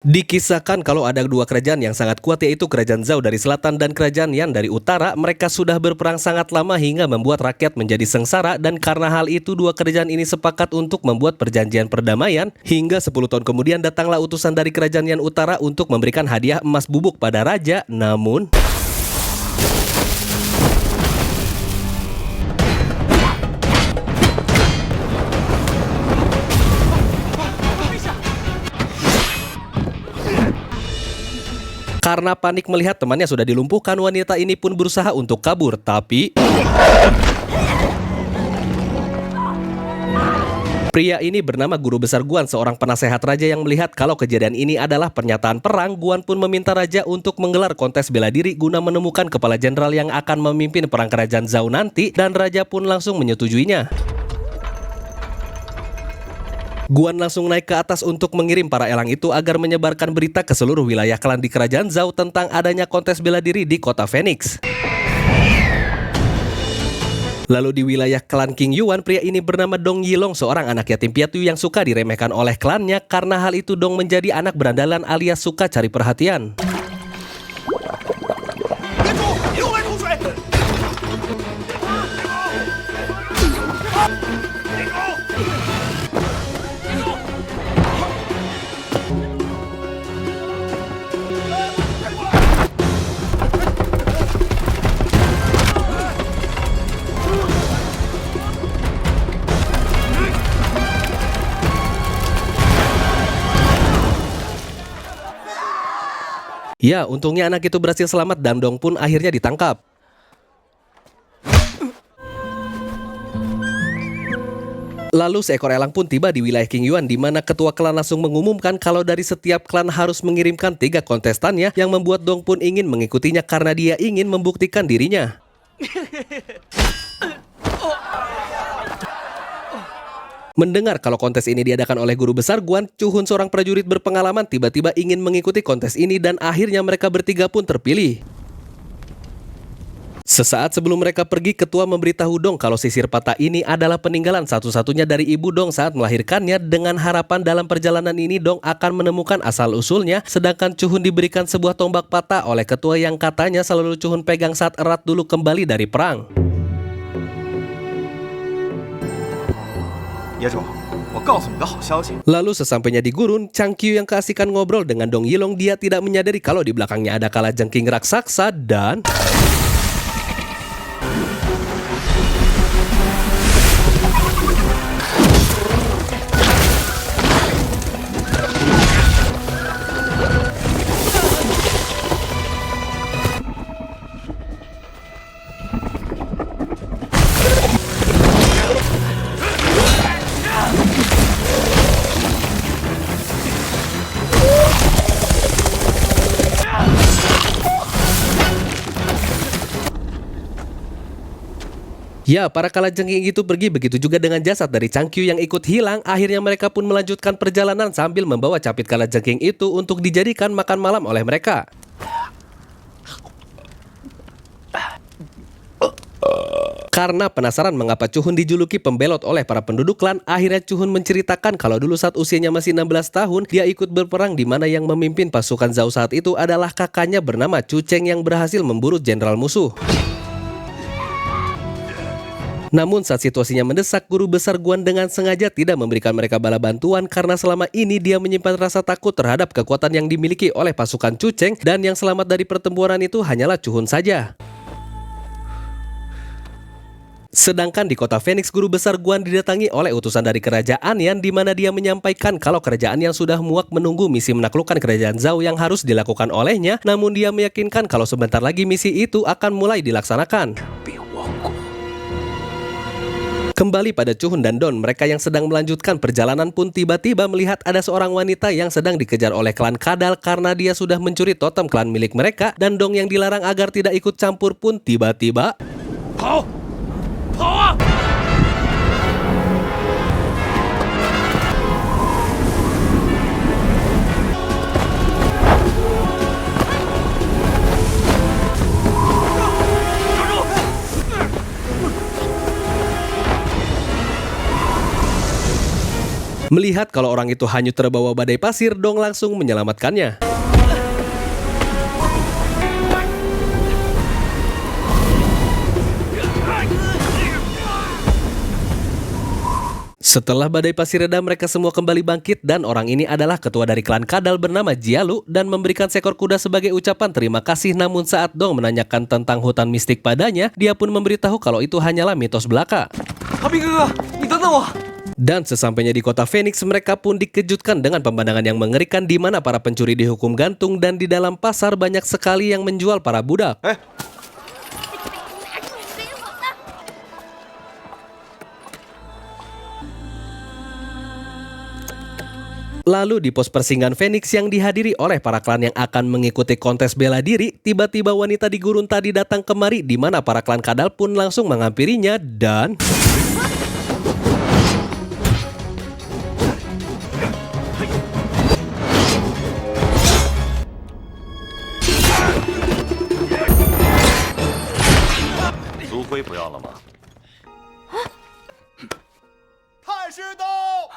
Dikisahkan kalau ada dua kerajaan yang sangat kuat, yaitu Kerajaan Zhao dari selatan dan Kerajaan Yan dari utara. Mereka sudah berperang sangat lama hingga membuat rakyat menjadi sengsara, dan karena hal itu dua kerajaan ini sepakat untuk membuat perjanjian perdamaian. Hingga 10 tahun kemudian datanglah utusan dari Kerajaan Yan utara untuk memberikan hadiah emas bubuk pada raja. Namun karena panik melihat temannya sudah dilumpuhkan, wanita ini pun berusaha untuk kabur. Tapi pria ini bernama Guru Besar Guan, seorang penasehat raja yang melihat kalau kejadian ini adalah pernyataan perang. Guan pun meminta raja untuk menggelar kontes bela diri guna menemukan kepala jenderal yang akan memimpin perang Kerajaan Zhao nanti, dan raja pun langsung menyetujuinya. Guan langsung naik ke atas untuk mengirim para elang itu agar menyebarkan berita ke seluruh wilayah klan di Kerajaan Zhao tentang adanya kontes bela diri di kota Phoenix. Lalu di wilayah klan King Yuan, pria ini bernama Dong Yilong, seorang anak yatim piatu yang suka diremehkan oleh klannya. Karena hal itu Dong menjadi anak berandalan alias suka cari perhatian. Ya, untungnya anak itu berhasil selamat dan Dong pun akhirnya ditangkap. Lalu seekor elang pun tiba di wilayah King Yuan, di mana ketua klan langsung mengumumkan kalau dari setiap klan harus mengirimkan 3 kontestannya, yang membuat Dong pun ingin mengikutinya karena dia ingin membuktikan dirinya. Mendengar kalau kontes ini diadakan oleh Guru Besar Guan, Chu Hun, seorang prajurit berpengalaman, tiba-tiba ingin mengikuti kontes ini, dan akhirnya mereka bertiga pun terpilih. Sesaat sebelum mereka pergi, ketua memberitahu Dong kalau sisir patah ini adalah peninggalan satu-satunya dari ibu Dong saat melahirkannya, dengan harapan dalam perjalanan ini Dong akan menemukan asal-usulnya. Sedangkan Chu Hun diberikan sebuah tombak patah oleh ketua yang katanya selalu Chu Hun pegang saat erat dulu kembali dari perang. Lalu sesampainya di gurun, Chang Qiu yang keasikan ngobrol dengan Dong Yilong, dia tidak menyadari kalau di belakangnya ada kalajengking raksasa dan ya, para kalajengking itu pergi, begitu juga dengan jasad dari Chang Qiu yang ikut hilang. Akhirnya mereka pun melanjutkan perjalanan sambil membawa capit kalajengking itu untuk dijadikan makan malam oleh mereka. Karena penasaran mengapa Chu Hun dijuluki pembelot oleh para penduduk klan, akhirnya Chu Hun menceritakan kalau dulu saat usianya masih 16 tahun, dia ikut berperang di mana yang memimpin pasukan Zhao saat itu adalah kakaknya bernama Chu Cheng yang berhasil memburu jenderal musuh. Namun saat situasinya mendesak, Guru Besar Guan dengan sengaja tidak memberikan mereka bala bantuan karena selama ini dia menyimpan rasa takut terhadap kekuatan yang dimiliki oleh pasukan Chu Cheng, dan yang selamat dari pertempuran itu hanyalah Chu Hun saja. Sedangkan di kota Phoenix, Guru Besar Guan didatangi oleh utusan dari Kerajaan Yan, di mana dia menyampaikan kalau kerajaan yang sudah muak menunggu misi menaklukkan Kerajaan Zhao yang harus dilakukan olehnya. Namun dia meyakinkan kalau sebentar lagi misi itu akan mulai dilaksanakan. Kembali pada Chu Hun dan Don, mereka yang sedang melanjutkan perjalanan pun tiba-tiba melihat ada seorang wanita yang sedang dikejar oleh klan Kadal karena dia sudah mencuri totem klan milik mereka, dan Dong yang dilarang agar tidak ikut campur pun tiba-tiba Melihat kalau orang itu hanyut terbawa badai pasir, Dong langsung menyelamatkannya. Setelah badai pasir reda, mereka semua kembali bangkit dan orang ini adalah ketua dari klan Kadal bernama Jialu dan memberikan seekor kuda sebagai ucapan terima kasih. Namun saat Dong menanyakan tentang hutan mistik padanya, dia pun memberitahu kalau itu hanyalah mitos belaka. Dan sesampainya di kota Phoenix, mereka pun dikejutkan dengan pemandangan yang mengerikan di mana para pencuri dihukum gantung dan di dalam pasar banyak sekali yang menjual para budak. Lalu di pos persinggahan Phoenix yang dihadiri oleh para klan yang akan mengikuti kontes bela diri, tiba-tiba wanita di gurun tadi datang kemari di mana para klan Kadal pun langsung menghampirinya dan...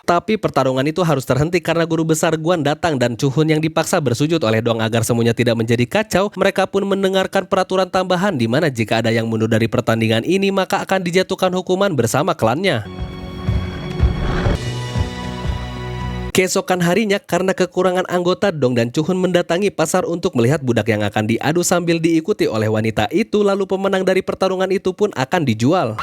Tapi pertarungan itu harus terhenti karena guru besar Guan datang dan Chuhun yang dipaksa bersujud oleh Dong agar semuanya tidak menjadi kacau. Mereka pun mendengarkan peraturan tambahan di mana jika ada yang mundur dari pertandingan ini maka akan dijatuhkan hukuman bersama klannya. Keesokan harinya, karena kekurangan anggota, Dong dan Chuhun mendatangi pasar untuk melihat budak yang akan diadu sambil diikuti oleh wanita itu. Lalu pemenang dari pertarungan itu pun akan dijual.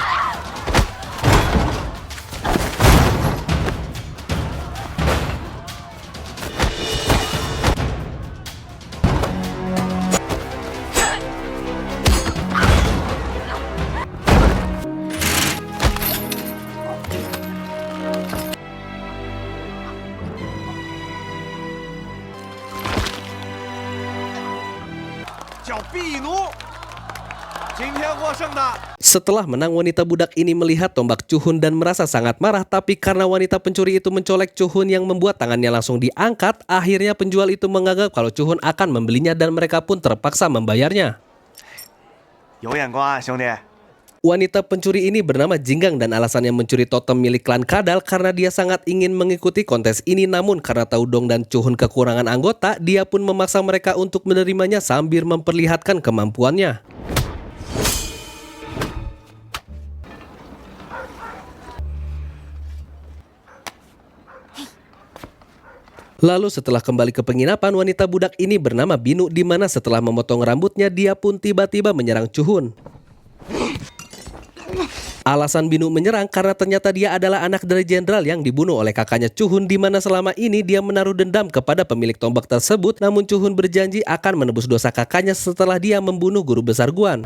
Setelah menang, wanita budak ini melihat tombak Chuhun dan merasa sangat marah. Tapi karena wanita pencuri itu mencolek Chuhun yang membuat tangannya langsung diangkat, akhirnya penjual itu menganggap kalau Chuhun akan membelinya dan mereka pun terpaksa membayarnya. Wanita pencuri ini bernama Jinggang dan alasannya mencuri totem milik klan Kadal karena dia sangat ingin mengikuti kontes ini. Namun karena tahu Dong dan Chuhun kekurangan anggota, dia pun memaksa mereka untuk menerimanya sambil memperlihatkan kemampuannya. Lalu setelah kembali ke penginapan, wanita budak ini bernama Binu di mana setelah memotong rambutnya dia pun tiba-tiba menyerang Chuhun. Alasan Binu menyerang karena ternyata dia adalah anak dari jenderal yang dibunuh oleh kakaknya Chuhun di mana selama ini dia menaruh dendam kepada pemilik tombak tersebut. Namun Chuhun berjanji akan menebus dosa kakaknya setelah dia membunuh guru besar Guan.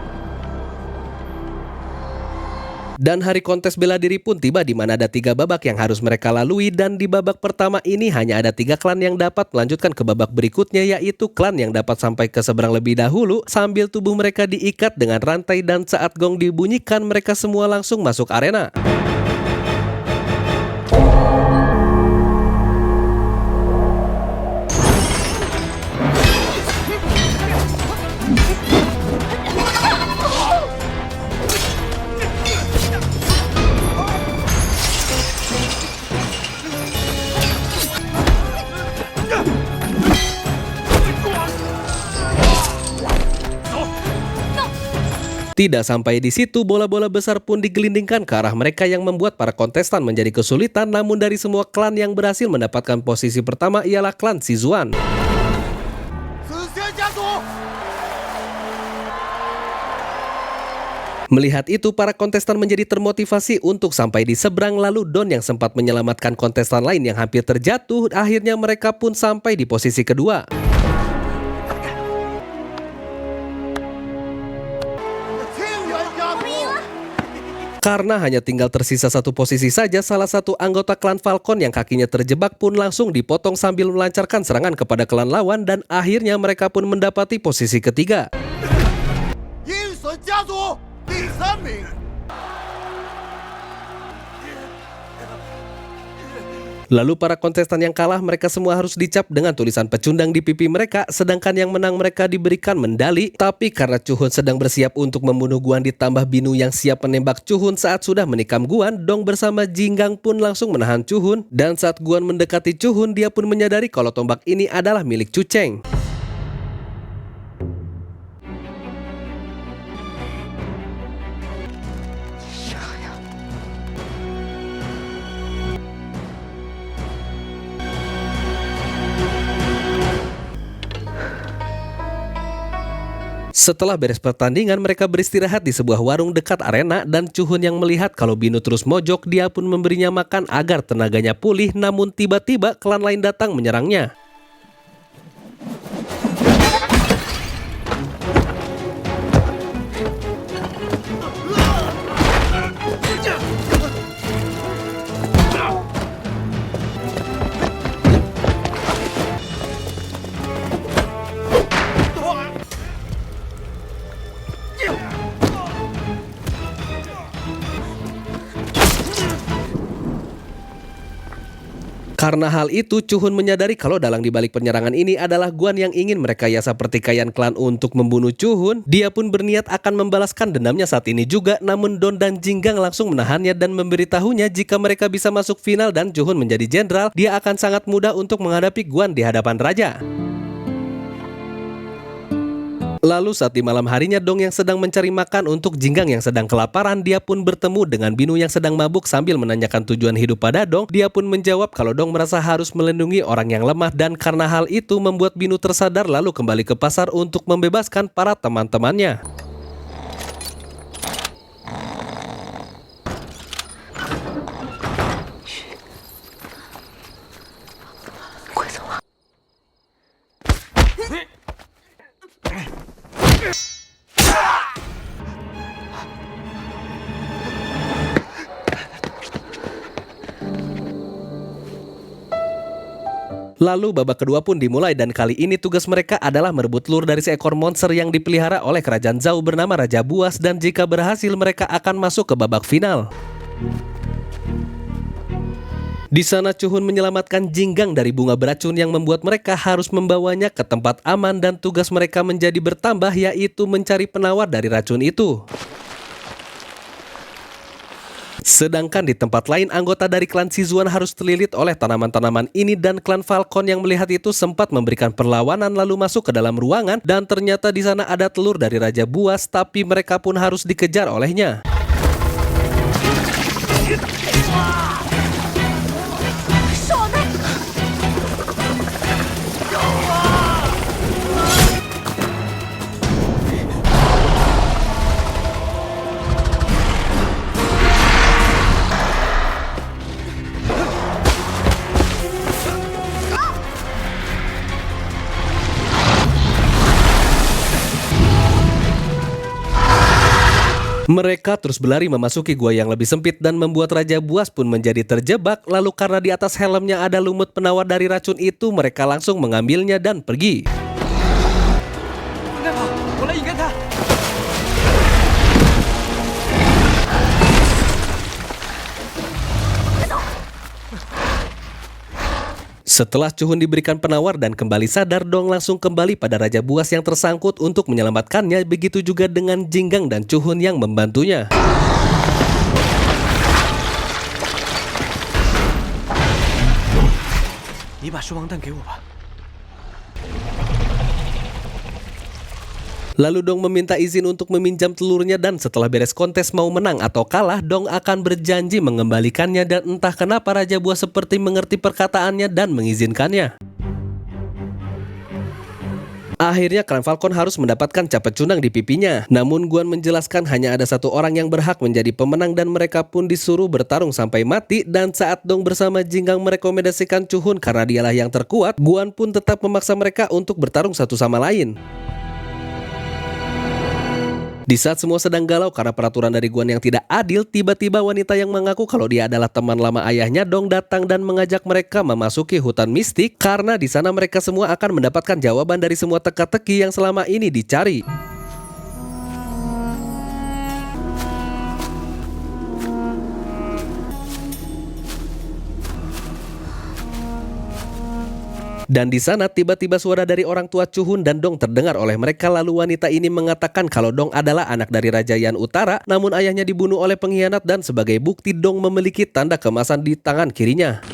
Dan hari kontes bela diri pun tiba di mana ada 3 babak yang harus mereka lalui dan di babak pertama ini hanya ada 3 klan yang dapat melanjutkan ke babak berikutnya, yaitu klan yang dapat sampai ke seberang lebih dahulu sambil tubuh mereka diikat dengan rantai dan saat gong dibunyikan mereka semua langsung masuk arena. Tidak sampai di situ, bola-bola besar pun digelindingkan ke arah mereka yang membuat para kontestan menjadi kesulitan. Namun dari semua klan yang berhasil mendapatkan posisi pertama ialah klan Sizuan. Melihat itu, para kontestan menjadi termotivasi untuk sampai di seberang. Lalu Don yang sempat menyelamatkan kontestan lain yang hampir terjatuh, akhirnya mereka pun sampai di posisi kedua. Karena hanya tinggal tersisa 1 posisi saja, salah satu anggota klan Falcon yang kakinya terjebak pun langsung dipotong sambil melancarkan serangan kepada klan lawan dan akhirnya mereka pun mendapati posisi ketiga. Lalu para kontestan yang kalah mereka semua harus dicap dengan tulisan pecundang di pipi mereka, sedangkan yang menang mereka diberikan medali. Tapi karena Chuhun sedang bersiap untuk membunuh Guan ditambah Binu yang siap menembak Chuhun saat sudah menikam Guan, Dong bersama Jinggang pun langsung menahan Chuhun. Dan saat Guan mendekati Chuhun, dia pun menyadari kalau tombak ini adalah milik Chu Cheng. Setelah beres pertandingan, mereka beristirahat di sebuah warung dekat arena dan Chuhun yang melihat kalau Binu terus mojok, dia pun memberinya makan agar tenaganya pulih, namun tiba-tiba klan lain datang menyerangnya. Karena hal itu, Chuhun menyadari kalau dalang dibalik penyerangan ini adalah Guan yang ingin merekayasa pertikaian klan untuk membunuh Chuhun. Dia pun berniat akan membalaskan dendamnya saat ini juga, namun Don dan Jinggang langsung menahannya dan memberitahunya jika mereka bisa masuk final dan Chuhun menjadi jenderal, dia akan sangat mudah untuk menghadapi Guan di hadapan raja. Lalu saat di malam harinya, Dong yang sedang mencari makan untuk Jinggang yang sedang kelaparan, dia pun bertemu dengan Binu yang sedang mabuk sambil menanyakan tujuan hidup pada Dong. Dia pun menjawab kalau Dong merasa harus melindungi orang yang lemah dan karena hal itu membuat Binu tersadar lalu kembali ke pasar untuk membebaskan para teman-temannya. Lalu babak kedua pun dimulai dan kali ini tugas mereka adalah merebut telur dari seekor monster yang dipelihara oleh kerajaan Zhao bernama Raja Buas, dan jika berhasil mereka akan masuk ke babak final. Di sana Chuhun menyelamatkan Jinggang dari bunga beracun yang membuat mereka harus membawanya ke tempat aman dan tugas mereka menjadi bertambah, yaitu mencari penawar dari racun itu. Sedangkan di tempat lain, anggota dari klan Sizuan harus terlilit oleh tanaman-tanaman ini dan klan Falcon yang melihat itu sempat memberikan perlawanan lalu masuk ke dalam ruangan dan ternyata di sana ada telur dari Raja Buas, tapi mereka pun harus dikejar olehnya. Mereka terus berlari memasuki gua yang lebih sempit dan membuat Raja Buas pun menjadi terjebak. Lalu karena di atas helmnya ada lumut penawar dari racun itu, mereka langsung mengambilnya dan pergi. Setelah Chuhun diberikan penawar dan kembali sadar, Dong langsung kembali pada Raja Buas yang tersangkut untuk menyelamatkannya. Begitu juga dengan Jinggang dan Chuhun yang membantunya. Lalu Dong meminta izin untuk meminjam telurnya dan setelah beres kontes mau menang atau kalah, Dong akan berjanji mengembalikannya dan entah kenapa Raja Buas seperti mengerti perkataannya dan mengizinkannya. Akhirnya klan Falcon harus mendapatkan cap pecundang di pipinya. Namun Guan menjelaskan hanya ada satu orang yang berhak menjadi pemenang dan mereka pun disuruh bertarung sampai mati. Dan saat Dong bersama Jinggang merekomendasikan Chuhun karena dialah yang terkuat, Guan pun tetap memaksa mereka untuk bertarung satu sama lain. Di saat semua sedang galau karena peraturan dari Guan yang tidak adil, tiba-tiba wanita yang mengaku kalau dia adalah teman lama ayahnya Dong datang dan mengajak mereka memasuki hutan mistik karena di sana mereka semua akan mendapatkan jawaban dari semua teka-teki yang selama ini dicari. Dan di sana tiba-tiba suara dari orang tua Chuhun dan Dong terdengar oleh mereka, lalu wanita ini mengatakan kalau Dong adalah anak dari Raja Yan Utara, namun ayahnya dibunuh oleh pengkhianat dan sebagai bukti Dong memiliki tanda kemasan di tangan kirinya.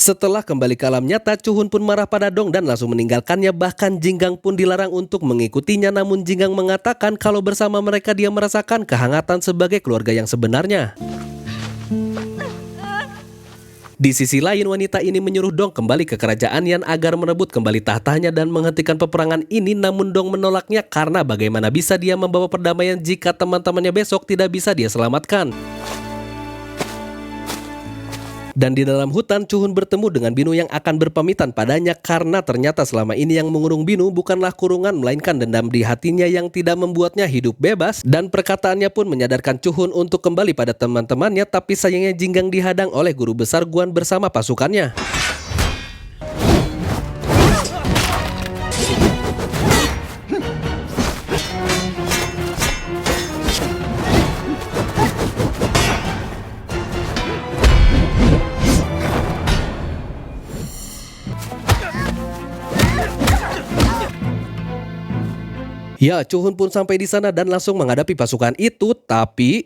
Setelah kembali ke alam nyata, Chuhun pun marah pada Dong dan langsung meninggalkannya. Bahkan Jinggang pun dilarang untuk mengikutinya, namun Jinggang mengatakan kalau bersama mereka dia merasakan kehangatan sebagai keluarga yang sebenarnya. Di sisi lain, wanita ini menyuruh Dong kembali ke kerajaan Yan agar merebut kembali tahtanya dan menghentikan peperangan ini, namun Dong menolaknya karena bagaimana bisa dia membawa perdamaian jika teman-temannya besok tidak bisa dia selamatkan. Dan di dalam hutan, Chuhun bertemu dengan Binu yang akan berpamitan padanya karena ternyata selama ini yang mengurung Binu bukanlah kurungan melainkan dendam di hatinya yang tidak membuatnya hidup bebas, dan perkataannya pun menyadarkan Chuhun untuk kembali pada teman-temannya, tapi sayangnya Jinggang dihadang oleh guru besar Guan bersama pasukannya. Ya, Chuhun pun sampai di sana dan langsung menghadapi pasukan itu, tapi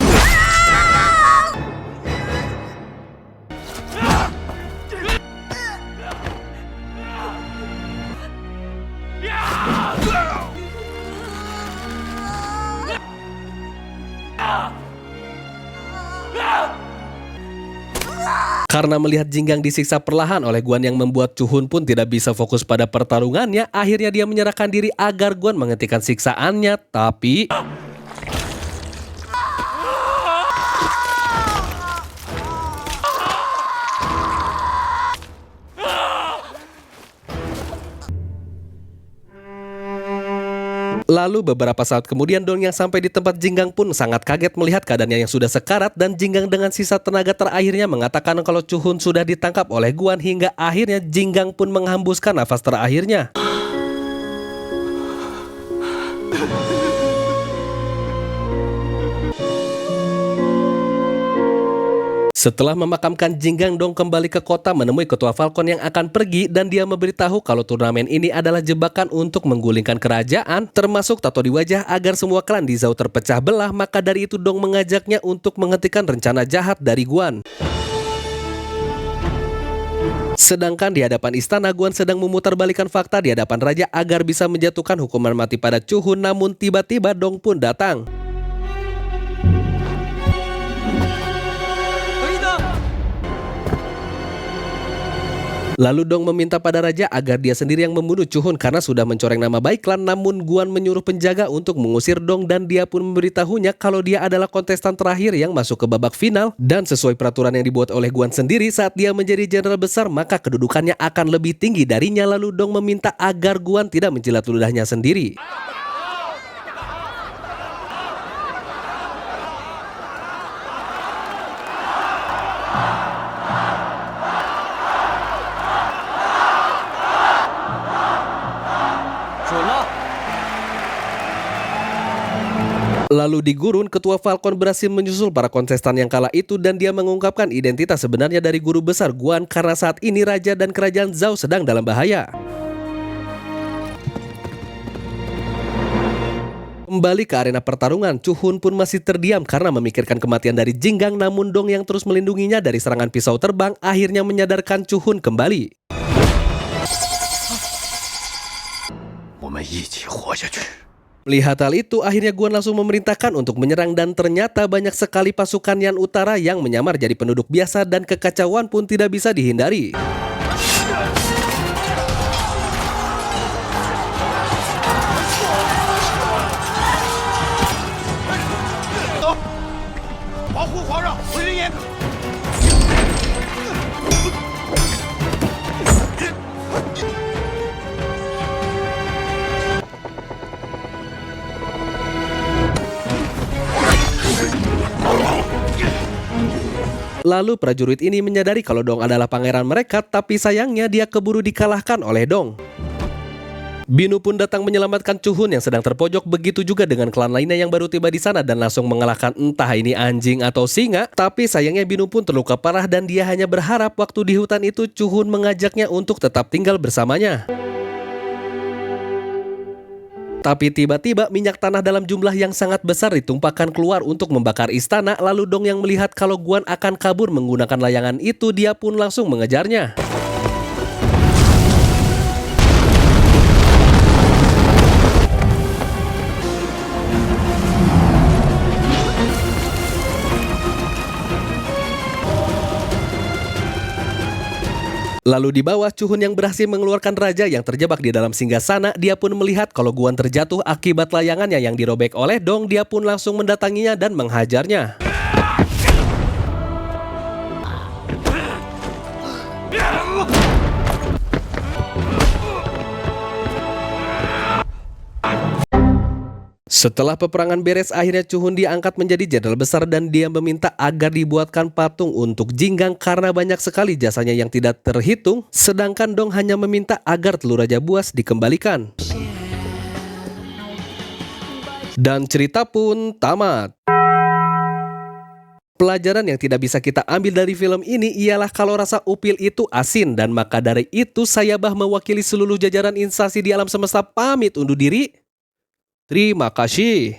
karena melihat Jinggang disiksa perlahan oleh Guan yang membuat Chuhun pun tidak bisa fokus pada pertarungannya, akhirnya dia menyerahkan diri agar Guan menghentikan siksaannya, tapi lalu beberapa saat kemudian Dong yang sampai di tempat Jinggang pun sangat kaget melihat keadaannya yang sudah sekarat, dan Jinggang dengan sisa tenaga terakhirnya mengatakan kalau Chuhun sudah ditangkap oleh Guan, hingga akhirnya Jinggang pun menghembuskan nafas terakhirnya. Setelah memakamkan Jinggang, Dong kembali ke kota menemui ketua Falcon yang akan pergi, dan dia memberitahu kalau turnamen ini adalah jebakan untuk menggulingkan kerajaan, termasuk tato di wajah agar semua klan di Zhao terpecah belah. Maka dari itu Dong mengajaknya untuk menghentikan rencana jahat dari Guan. Sedangkan di hadapan istana, Guan sedang memutarbalikkan fakta di hadapan raja agar bisa menjatuhkan hukuman mati pada Chuhun, namun tiba-tiba Dong pun datang. Lalu Dong meminta pada raja agar dia sendiri yang membunuh Chuhun karena sudah mencoreng nama baik klan, namun Guan menyuruh penjaga untuk mengusir Dong, dan dia pun memberitahunya kalau dia adalah kontestan terakhir yang masuk ke babak final, dan sesuai peraturan yang dibuat oleh Guan sendiri, saat dia menjadi jenderal besar maka kedudukannya akan lebih tinggi darinya. Lalu Dong meminta agar Guan tidak menjilat ludahnya sendiri. Lalu di gurun, ketua Falcon berhasil menyusul para kontestan yang kalah itu, dan dia mengungkapkan identitas sebenarnya dari guru besar Guan karena saat ini raja dan kerajaan Zhao sedang dalam bahaya. Kembali ke arena pertarungan, Chuhun pun masih terdiam karena memikirkan kematian dari Jinggang, namun Dong yang terus melindunginya dari serangan pisau terbang akhirnya menyadarkan Chuhun kembali. Melihat hal itu, akhirnya Guan langsung memerintahkan untuk menyerang, dan ternyata banyak sekali pasukan Yan Utara yang menyamar jadi penduduk biasa, dan kekacauan pun tidak bisa dihindari. Lalu prajurit ini menyadari kalau Dong adalah pangeran mereka, tapi sayangnya dia keburu dikalahkan oleh Dong. Binu pun datang menyelamatkan Chuhun yang sedang terpojok, begitu juga dengan klan lainnya yang baru tiba di sana dan langsung mengalahkan entah ini anjing atau singa. Tapi sayangnya Binu pun terluka parah dan dia hanya berharap waktu di hutan itu Chuhun mengajaknya untuk tetap tinggal bersamanya. Tapi tiba-tiba minyak tanah dalam jumlah yang sangat besar ditumpahkan keluar untuk membakar istana. Lalu Dong yang melihat kalau Guan akan kabur menggunakan layangan itu, dia pun langsung mengejarnya. Lalu di bawah, Chuhun yang berhasil mengeluarkan raja yang terjebak di dalam singgasana. Dia pun melihat kalau Guan terjatuh akibat layangannya yang dirobek oleh Dong. Dia pun langsung mendatanginya dan menghajarnya. Setelah peperangan beres, akhirnya Chuhun diangkat menjadi jenderal besar dan dia meminta agar dibuatkan patung untuk Jinggang karena banyak sekali jasanya yang tidak terhitung. Sedangkan Dong hanya meminta agar telur raja buas dikembalikan. Dan cerita pun tamat. Pelajaran yang tidak bisa kita ambil dari film ini ialah kalau rasa upil itu asin, dan maka dari itu saya mewakili seluruh jajaran instansi di alam semesta pamit undur diri. Terima kasih.